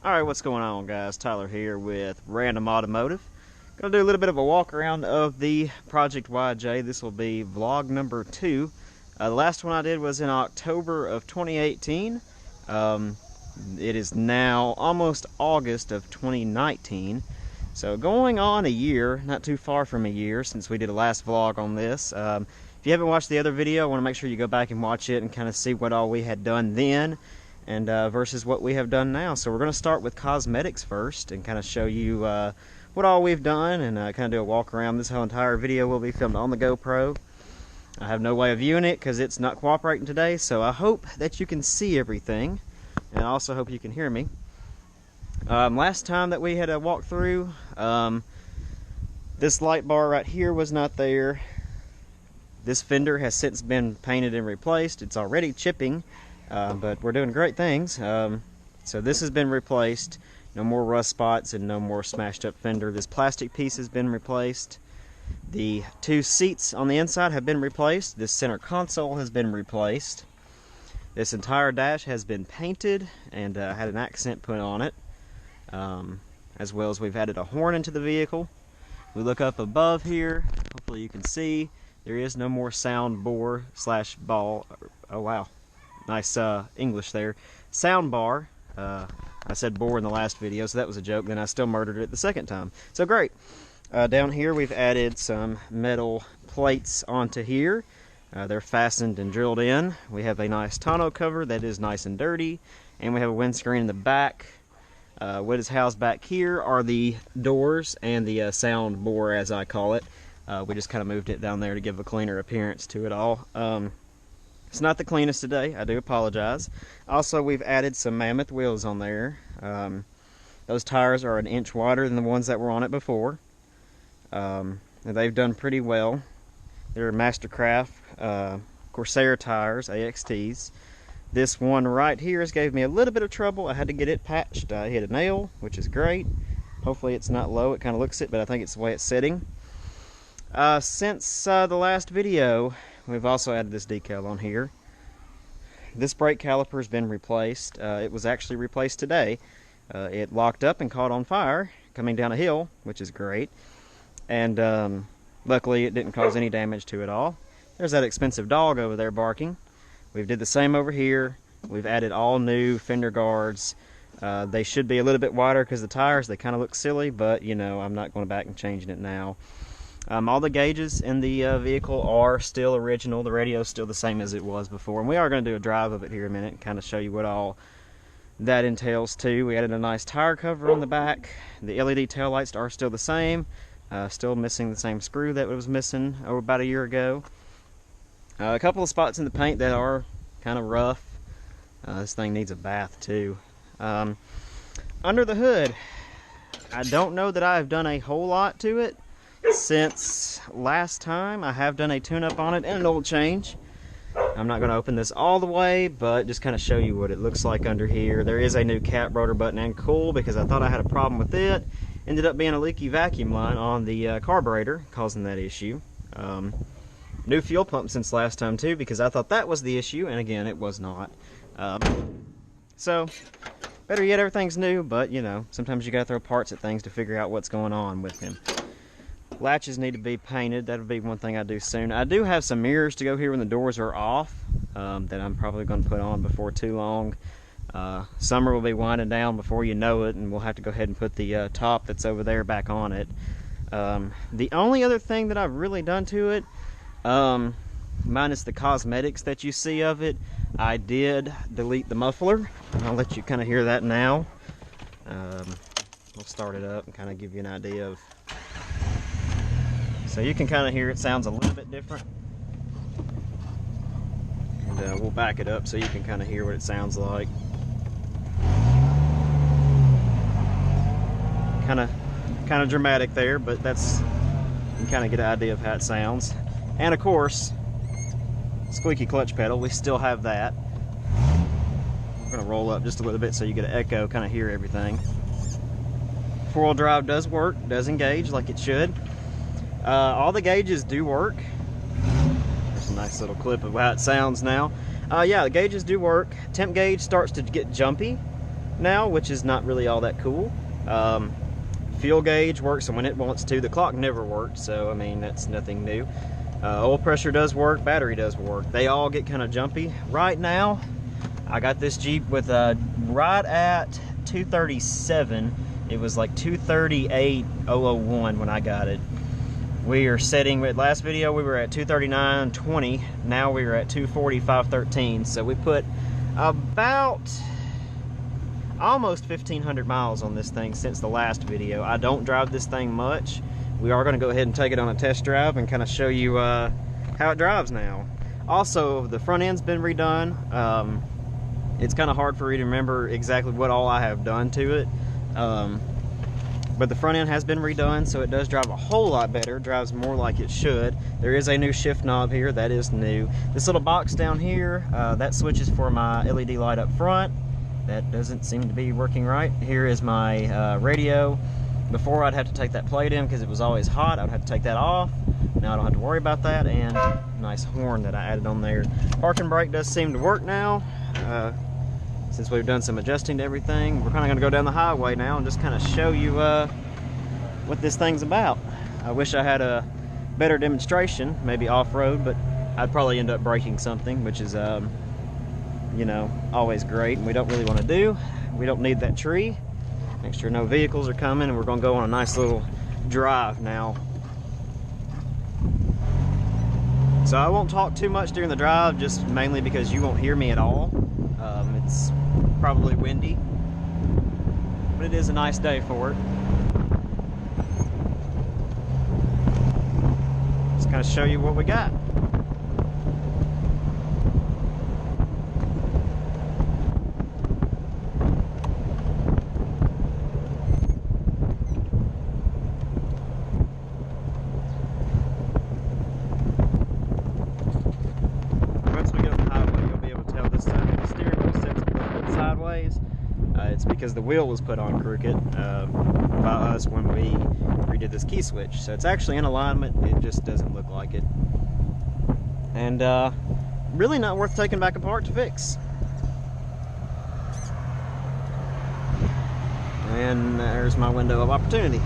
Alright, what's going on, guys? Tyler here with Random Automotive. Gonna do a little bit of a walk around of the Project YJ. This will be vlog number 2. The last one I did was in October of 2018. It is now almost August of 2019. So going on a year, not too far from a year since we did a last vlog on this. If you haven't watched the other video, I want to make sure you go back and watch it and kind of see what all we had done then and versus what we have done now. So we're going to start with cosmetics first and kind of show you what all we've done and kind of do a walk around. This whole entire video will be filmed on the GoPro. I have no way of viewing it because it's not cooperating today, so I hope that you can see everything, and I also hope you can hear me. Last time that we had a walk through, this light bar right here was not there. This fender has since been painted and replaced. It's already chipping, but we're doing great things. So this has been replaced. No more rust spots and no more smashed up fender. This plastic piece has been replaced. The 2 seats on the inside have been replaced. This center console has been replaced. This entire dash has been painted and had an accent put on it. As well as we've added a horn into the vehicle. We look up above here, hopefully you can see, there is no more sound bore slash ball. Oh wow, nice English there. Sound bar. I said bore in the last video, so that was a joke, then I still murdered it the second time. So great. Down here we've added some metal plates onto here. They're fastened and drilled in. We have a nice tonneau cover that is nice and dirty, and we have a windscreen in the back. What is housed back here are the doors and the sound bore, as I call it. We just kind of moved it down there to give a cleaner appearance to it all. It's not the cleanest today, I do apologize. Also, we've added some Mammoth wheels on there. Those tires are an inch wider than the ones that were on it before. And they've done pretty well. They're Mastercraft Corsair tires, AXTs. This one right here has gave me a little bit of trouble. I had to get it patched. I hit a nail, which is great. Hopefully it's not low. It kind of looks it, but I think it's the way it's sitting. Since the last video, we've also added this decal on here. This brake caliper has been replaced. It was actually replaced today. It locked up and caught on fire coming down a hill, which is great. And luckily it didn't cause any damage to it all. There's that expensive dog over there barking. We've did the same over here. We've added all new fender guards. They should be a little bit wider because the tires, they kind of look silly, but you know, I'm not going back and changing it now. All the gauges in the vehicle are still original. The radio is still the same as it was before. And we are going to do a drive of it here in a minute and kind of show you what all that entails too. We added a nice tire cover on the back. The LED taillights are still the same. Still missing the same screw that was missing about a year ago. A couple of spots in the paint that are kind of rough. This thing needs a bath too. Under the hood, I don't know that I've done a whole lot to it since last time. I have done a tune-up on it and an oil change. I'm not going to open this all the way, but just kind of show you what it looks like under here. There is a new cap rotor button and cool because I thought I had a problem with it. Ended up being a leaky vacuum line on the carburetor causing that issue. New fuel pump since last time too, because I thought that was the issue, and again, it was not. So, better yet, everything's new, but you know, sometimes you gotta throw parts at things to figure out what's going on with him. Latches need to be painted. That'll be one thing I do soon. I do have some mirrors to go here when the doors are off that I'm probably going to put on before too long. Summer will be winding down before you know it, and we'll have to go ahead and put the top that's over there back on it. The only other thing that I've really done to it, minus the cosmetics that you see of it, I did delete the muffler. I'll let you kind of hear that now. We'll start it up and kind of give you an idea of. So you can kind of hear it sounds a little bit different. And we'll back it up so you can kind of hear what it sounds like. Kind of dramatic there, but that's, you can kind of get an idea of how it sounds. And of course, squeaky clutch pedal, we still have that. We're going to roll up just a little bit so you get an echo, kind of hear everything. 4-wheel drive does work, does engage like it should. All the gauges do work. There's a nice little clip of how it sounds now. Yeah, the gauges do work. Temp gauge starts to get jumpy. now, which is not really all that cool. Fuel gauge works when it wants to. The clock never worked, so I mean, that's nothing new. Oil pressure does work, battery does work. They all get kind of jumpy. Right now, I got this Jeep with right at 237. It was like 238,001 when I got it. We are setting, with last video we were at 239.20. Now we are at 240,513. So we put about almost 1,500 miles on this thing since the last video. I don't drive this thing much. We are going to go ahead and take it on a test drive and kind of show you how it drives now. Also, the front end's been redone. It's kind of hard for me to remember exactly what all I have done to it. But the front end has been redone, so it does drive a whole lot better. It drives more like it should. There is a new shift knob here. That is new. This little box down here, that switches for my LED light up front. That doesn't seem to be working right. Here is my radio. Before, I'd have to take that plate in because it was always hot. I would have to take that off. Now I don't have to worry about that. And nice horn that I added on there. Parking brake does seem to work now. Since we've done some adjusting to everything, we're kind of going to go down the highway now and just kind of show you what this thing's about. I wish I had a better demonstration, maybe off-road, but I'd probably end up breaking something, which is, you know, always great, and we don't really want to do. We don't need that tree. Make sure no vehicles are coming, and we're going to go on a nice little drive now. So I won't talk too much during the drive, just mainly because you won't hear me at all. It's probably windy, but it is a nice day for it. Just kind of show you what we got. It's because the wheel was put on crooked by us when we redid this key switch. So it's actually in alignment, it just doesn't look like it. And really not worth taking back apart to fix. And there's my window of opportunity.